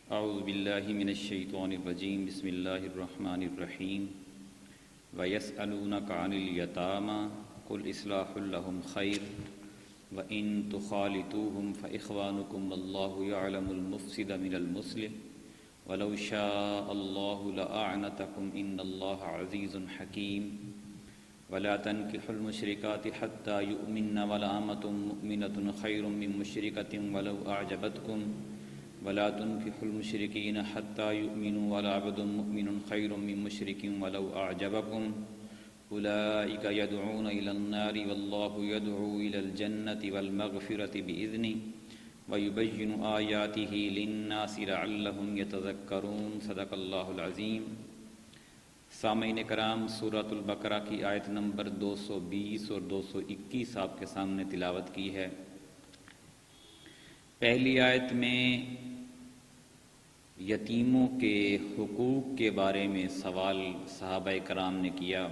اعوذ باللہ من الشیطان الرجیم بسم اللہ الرحمن الرحیم وَيَسْأَلُونَكَ عَنِ الْيَتَامَى قُلْ إِصْلَاحٌ لَهُمْ خَيْرٌ وَإِن تُخَالِطُوهُمْ فَإِخْوَانُكُمْ وَاللَّهُ يَعْلَمُ الْمُفْسِدَ مِنَ الْمُصْلِحِ وَلَوْ شَاءَ اللَّهُ لَأَعْنَتَكُمْ إِنَّ اللَّهَ عَزِيزٌ حَكِيمٌ وَلَا تَنكِحُوا الْمُشْرِكَاتِ حَتَّى يُؤْمِنَّ وَلَأَمَةٌ مُؤْمِنَةٌ خَيْرٌ مِّن مُّشْرِكَةٍ وَلَوْ أَعْجَبَتْكُمْ ولا تنكحوا المشركين حتى يؤمنوا ولعبد مؤمن خير من مشرك ولو أعجبكم أولئك يدعون إلى النار والله يدعو إلى الجنة والمغفرة بإذنه ويبين آياته للناس لعلهم يتذكرون صدق اللہ العظیم۔ سامعین کرام، سورۃ البقرہ کی آیت نمبر 220 اور 221 آپ کے سامنے تلاوت کی ہے۔ پہلی آیت میں یتیموں کے حقوق کے بارے میں سوال صحابہ کرام نے کیا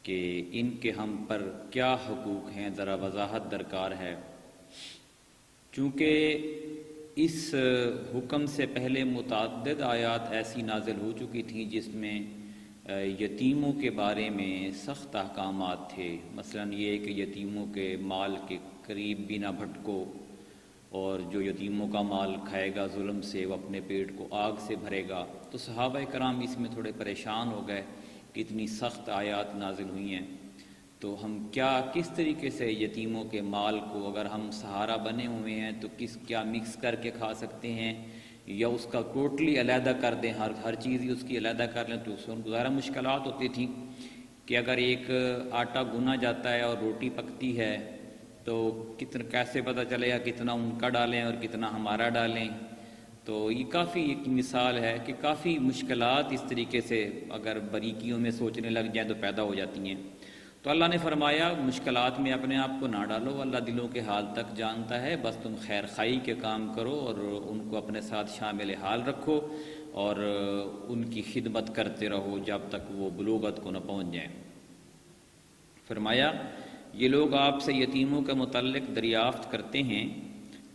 کہ ان کے ہم پر کیا حقوق ہیں، ذرا وضاحت درکار ہے۔ چونکہ اس حکم سے پہلے متعدد آیات ایسی نازل ہو چکی تھیں جس میں یتیموں کے بارے میں سخت احکامات تھے، مثلا یہ کہ یتیموں کے مال کے قریب بھی نہ بھٹکو، اور جو یتیموں کا مال کھائے گا ظلم سے وہ اپنے پیٹ کو آگ سے بھرے گا۔ تو صحابہ کرام اس میں تھوڑے پریشان ہو گئے کہ اتنی سخت آیات نازل ہوئی ہیں، تو ہم کس طریقے سے یتیموں کے مال کو، اگر ہم سہارا بنے ہوئے ہیں تو کیا مکس کر کے کھا سکتے ہیں یا اس کا ٹوٹلی علیحدہ کر دیں، ہر چیز ہی اس کی علیحدہ کر لیں؟ تو اس میں ظاہر مشکلات ہوتی تھیں کہ اگر ایک آٹا گنا جاتا ہے اور روٹی پکتی ہے تو کیسے پتہ چلے گا کتنا ان کا ڈالیں اور کتنا ہمارا ڈالیں؟ تو یہ کافی ایک مثال ہے کہ کافی مشکلات اس طریقے سے اگر باریکیوں میں سوچنے لگ جائیں تو پیدا ہو جاتی ہیں۔ تو اللہ نے فرمایا مشکلات میں اپنے آپ کو نہ ڈالو، اللہ دلوں کے حال تک جانتا ہے، بس تم خیر خواہی کے کام کرو اور ان کو اپنے ساتھ شامل حال رکھو اور ان کی خدمت کرتے رہو جب تک وہ بلوغت کو نہ پہنچ جائیں۔ فرمایا یہ لوگ آپ سے یتیموں کے متعلق دریافت کرتے ہیں،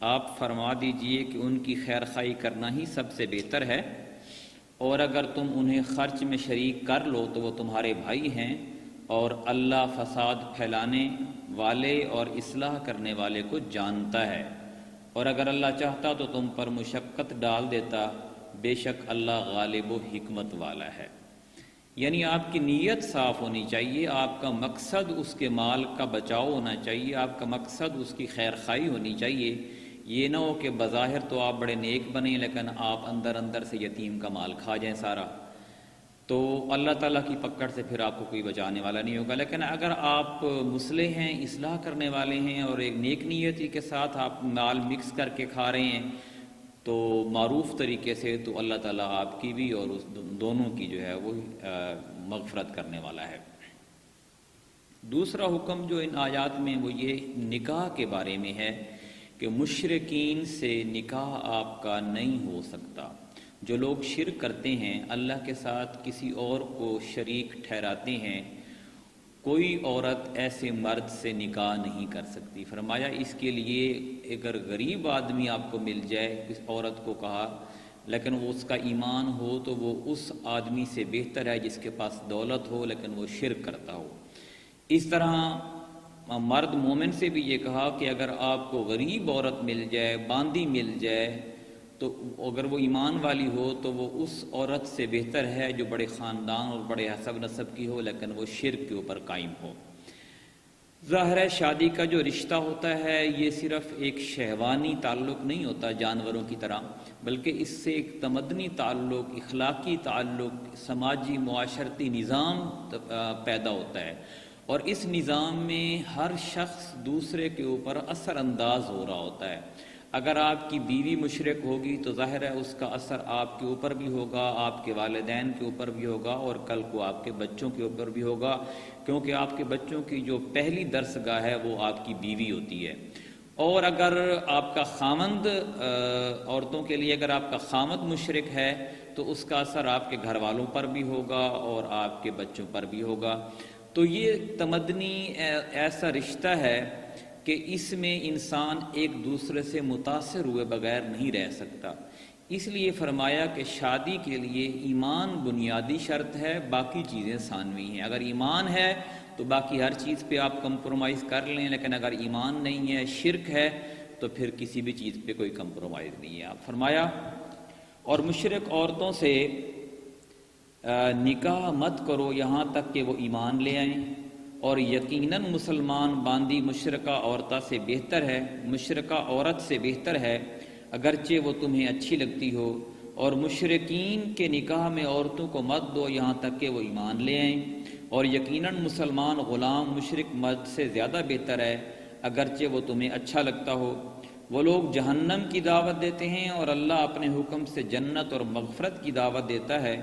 آپ فرما دیجئے کہ ان کی خیر خواہی کرنا ہی سب سے بہتر ہے، اور اگر تم انہیں خرچ میں شریک کر لو تو وہ تمہارے بھائی ہیں، اور اللہ فساد پھیلانے والے اور اصلاح کرنے والے کو جانتا ہے، اور اگر اللہ چاہتا تو تم پر مشقت ڈال دیتا، بے شک اللہ غالب و حکمت والا ہے۔ یعنی آپ کی نیت صاف ہونی چاہیے، آپ کا مقصد اس کے مال کا بچاؤ ہونا چاہیے، آپ کا مقصد اس کی خیر خواہی ہونی چاہیے۔ یہ نہ ہو کہ بظاہر تو آپ بڑے نیک بنیں لیکن آپ اندر سے یتیم کا مال کھا جائیں سارا، تو اللہ تعالیٰ کی پکڑ سے پھر آپ کو کوئی بچانے والا نہیں ہوگا۔ لیکن اگر آپ مصلح ہیں، اصلاح کرنے والے ہیں اور ایک نیک نیتی کے ساتھ آپ مال مکس کر کے کھا رہے ہیں تو معروف طریقے سے، تو اللہ تعالیٰ آپ کی بھی اور اس دونوں کی جو ہے وہ مغفرت کرنے والا ہے۔ دوسرا حکم جو ان آیات میں وہ یہ نکاح کے بارے میں ہے کہ مشرکین سے نکاح آپ کا نہیں ہو سکتا۔ جو لوگ شرک کرتے ہیں، اللہ کے ساتھ کسی اور کو شریک ٹھہراتے ہیں، کوئی عورت ایسے مرد سے نکاح نہیں کر سکتی۔ فرمایا اس کے لیے اگر غریب آدمی آپ کو مل جائے، کس عورت کو کہا، لیکن وہ اس کا ایمان ہو تو وہ اس آدمی سے بہتر ہے جس کے پاس دولت ہو لیکن وہ شرک کرتا ہو۔ اس طرح مرد مومن سے بھی یہ کہا کہ اگر آپ کو غریب عورت مل جائے، باندی مل جائے، تو اگر وہ ایمان والی ہو تو وہ اس عورت سے بہتر ہے جو بڑے خاندان اور بڑے حسب نسب کی ہو لیکن وہ شرک کے اوپر قائم ہو۔ ظاہر ہے شادی کا جو رشتہ ہوتا ہے یہ صرف ایک شہوانی تعلق نہیں ہوتا جانوروں کی طرح، بلکہ اس سے ایک تمدنی تعلق، اخلاقی تعلق، سماجی معاشرتی نظام پیدا ہوتا ہے، اور اس نظام میں ہر شخص دوسرے کے اوپر اثر انداز ہو رہا ہوتا ہے۔ اگر آپ کی بیوی مشرک ہوگی تو ظاہر ہے اس کا اثر آپ کے اوپر بھی ہوگا، آپ کے والدین کے اوپر بھی ہوگا، اور کل کو آپ کے بچوں کے اوپر بھی ہوگا، کیونکہ آپ کے بچوں کی جو پہلی درسگاہ ہے وہ آپ کی بیوی ہوتی ہے۔ اور اگر آپ کا خامند، عورتوں کے لیے اگر آپ کا خامند مشرک ہے تو اس کا اثر آپ کے گھر والوں پر بھی ہوگا اور آپ کے بچوں پر بھی ہوگا۔ تو یہ تمدنی ایسا رشتہ ہے کہ اس میں انسان ایک دوسرے سے متاثر ہوئے بغیر نہیں رہ سکتا۔ اس لیے فرمایا کہ شادی کے لیے ایمان بنیادی شرط ہے، باقی چیزیں ثانوی ہیں۔ اگر ایمان ہے تو باقی ہر چیز پہ آپ کمپرومائز کر لیں، لیکن اگر ایمان نہیں ہے، شرک ہے، تو پھر کسی بھی چیز پہ کوئی کمپرومائز نہیں ہے۔ آپ فرمایا اور مشرک عورتوں سے نکاح مت کرو یہاں تک کہ وہ ایمان لے آئیں، اور یقیناً مسلمان باندی مشرکہ عورتہ سے بہتر ہے، مشرکہ عورت سے بہتر ہے، اگرچہ وہ تمہیں اچھی لگتی ہو، اور مشرکین کے نکاح میں عورتوں کو مت دو یہاں تک کہ وہ ایمان لے آئیں، اور یقیناً مسلمان غلام مشرک مرد سے زیادہ بہتر ہے، اگرچہ وہ تمہیں اچھا لگتا ہو۔ وہ لوگ جہنم کی دعوت دیتے ہیں اور اللہ اپنے حکم سے جنت اور مغفرت کی دعوت دیتا ہے،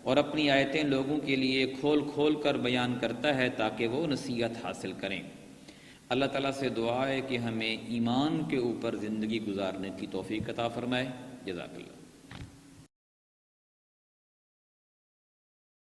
اور اپنی آیتیں لوگوں کے لیے کھول کھول کر بیان کرتا ہے تاکہ وہ نصیحت حاصل کریں۔ اللہ تعالیٰ سے دعا ہے کہ ہمیں ایمان کے اوپر زندگی گزارنے کی توفیق عطا فرمائے۔ جزاک اللہ۔